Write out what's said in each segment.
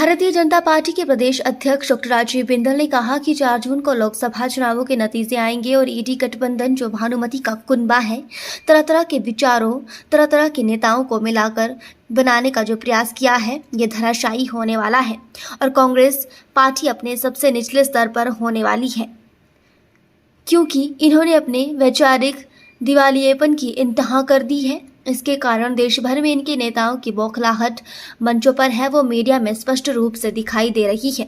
Bharatiya Janata party के प्रदेश अध्यक्ष doctor Rajiv Bindal ने कहा कि 4 जून को लोकसभा चुनावों के नतीजे आएंगे और ईडी गठबंधन जो भानुमति का कुनबा है, तरह तरह के विचारों, तरह तरह के नेताओं को मिलाकर बनाने का जो प्रयास किया है, ये धराशायी होने वाला है और कांग्रेस पार्टी अपने सबसे निचले स्तर पर होने वाली है, क्योंकि इन्होंने अपने वैचारिक दिवालियेपन की इंतहा कर दी है। इसके कारण देश भर में इनके नेताओं की बौखलाहट मंचों पर है, वो मीडिया में स्पष्ट रूप से दिखाई दे रही है।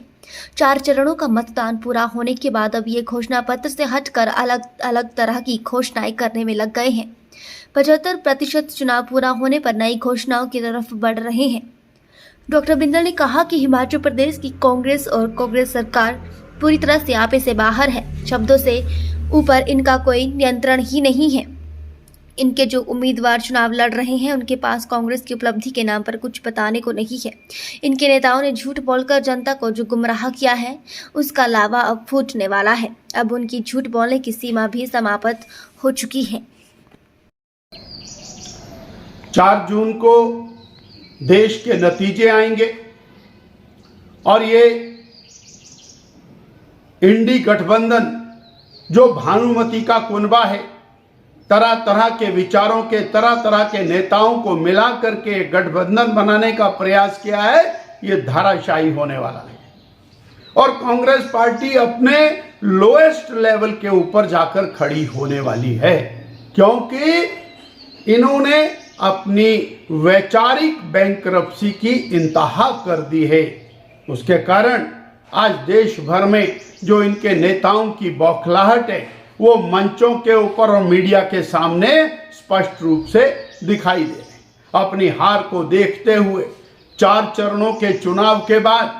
4 चरणों का मतदान पूरा होने के बाद अब ये घोषणा पत्र से हटकर अलग अलग तरह की घोषणाएं करने में लग गए हैं। 75% चुनाव पूरा होने पर नई घोषणाओं की तरफ बढ़ रहे हैं। डॉक्टर बिंदल ने कहा कि हिमाचल प्रदेश की कांग्रेस और कांग्रेस सरकार पूरी तरह से आपे से बाहर है। शब्दों से ऊपर इनका कोई नियंत्रण ही नहीं है। इनके जो उम्मीदवार चुनाव लड़ रहे हैं, उनके पास कांग्रेस की उपलब्धि के नाम पर कुछ बताने को नहीं है। इनके नेताओं ने झूठ बोलकर जनता को जो गुमराह किया है, उसका लावा अब फूटने वाला है। अब उनकी झूठ बोलने की सीमा भी समाप्त हो चुकी है। 4 जून को देश के नतीजे आएंगे और ये इंडी गठबंधन जो भानुमति का कुनबा है, तरह तरह के विचारों के, तरह तरह के नेताओं को मिला करके गठबंधन बनाने का प्रयास किया है, ये धराशायी होने वाला है और कांग्रेस पार्टी अपने लोएस्ट लेवल के ऊपर जाकर खड़ी होने वाली है, क्योंकि इन्होंने अपनी वैचारिक बैंकरप्सी की इंतहा कर दी है। उसके कारण आज देश भर में जो इनके नेताओं की बौखलाहट है, वो मंचों के ऊपर और मीडिया के सामने स्पष्ट रूप से दिखाई दे रहे। अपनी हार को देखते हुए 4 चरणों के चुनाव के बाद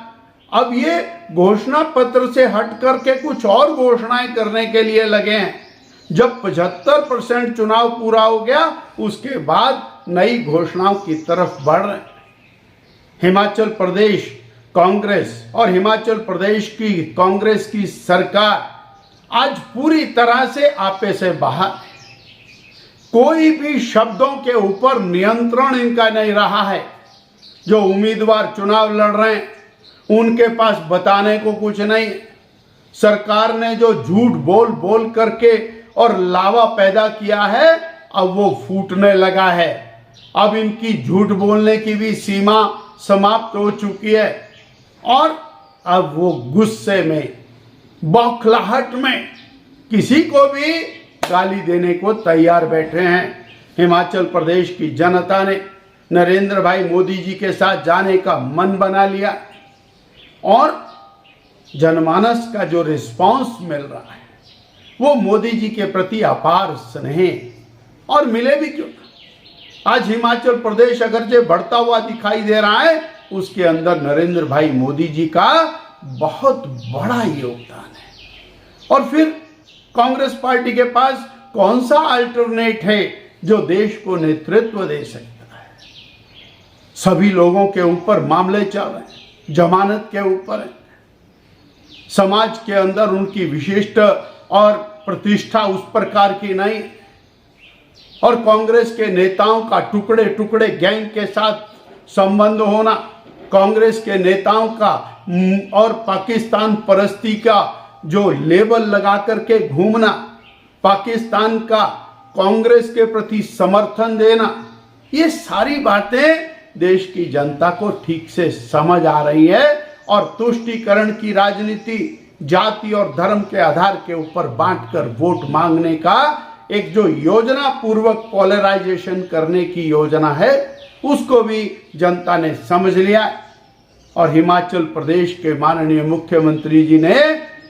अब ये घोषणा पत्र से हट करके कुछ और घोषणाएं करने के लिए लगे हैं। जब 75% चुनाव पूरा हो गया, उसके बाद नई घोषणाओं की तरफ बढ़ रहे हैं। हिमाचल प्रदेश कांग्रेस और हिमाचल प्रदेश की कांग्रेस की सरकार आज पूरी तरह से आपे से बाहर है। कोई भी शब्दों के ऊपर नियंत्रण इनका नहीं रहा है। जो उम्मीदवार चुनाव लड़ रहे हैं, उनके पास बताने को कुछ नहीं। सरकार ने जो झूठ बोल बोल करके और लावा पैदा किया है, अब वो फूटने लगा है। अब इनकी झूठ बोलने की भी सीमा समाप्त हो चुकी है और अब वो गुस्से में, बौखलाहट में किसी को भी गाली देने को तैयार बैठे हैं। हिमाचल प्रदेश की जनता ने नरेंद्र भाई मोदी जी के साथ जाने का मन बना लिया और जनमानस का जो रिस्पांस मिल रहा है, वो मोदी जी के प्रति अपार स्नेह, और मिले भी क्यों। आज हिमाचल प्रदेश अगर जो बढ़ता हुआ दिखाई दे रहा है, उसके अंदर नरेंद्र भाई मोदी जी का बहुत बड़ा योगदान है। और फिर कांग्रेस पार्टी के पास कौन सा अल्टरनेट है जो देश को नेतृत्व दे सकता है। सभी लोगों के ऊपर मामले चल रहे हैं, जमानत के ऊपर है। समाज के अंदर उनकी विशिष्ट और प्रतिष्ठा उस प्रकार की नहीं, और कांग्रेस के नेताओं का टुकड़े टुकड़े गैंग के साथ संबंध होना, कांग्रेस के नेताओं का और पाकिस्तान परस्ती का जो लेबल लगा करके घूमना, पाकिस्तान का कांग्रेस के प्रति समर्थन देना, ये सारी बातें देश की जनता को ठीक से समझ आ रही है और तुष्टीकरण की राजनीति, जाति और धर्म के आधार के ऊपर बांटकर वोट मांगने का एक जो योजना पूर्वक पोलराइजेशन करने की योजना है, उसको भी जनता ने समझ लिया। और हिमाचल प्रदेश के माननीय मुख्यमंत्री जी ने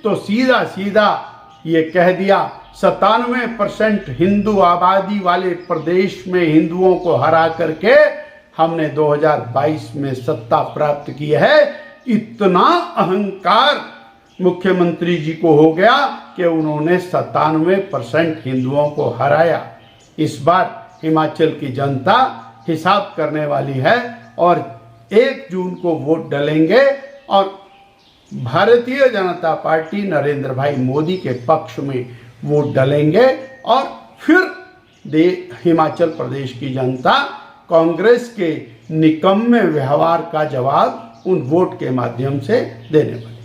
तो सीधा सीधा ये कह दिया, 97% हिंदू आबादी वाले प्रदेश में हिंदुओं को हरा करके हमने 2022 में सत्ता प्राप्त की है। इतना अहंकार मुख्यमंत्री जी को हो गया कि उन्होंने 97% हिंदुओं को हराया। इस बार हिमाचल की जनता हिसाब करने वाली है और 1 जून को वोट डालेंगे और भारतीय जनता पार्टी नरेंद्र भाई मोदी के पक्ष में वोट डालेंगे और फिर हिमाचल प्रदेश की जनता कांग्रेस के निकम्मे व्यवहार का जवाब उन वोट के माध्यम से देने वाले।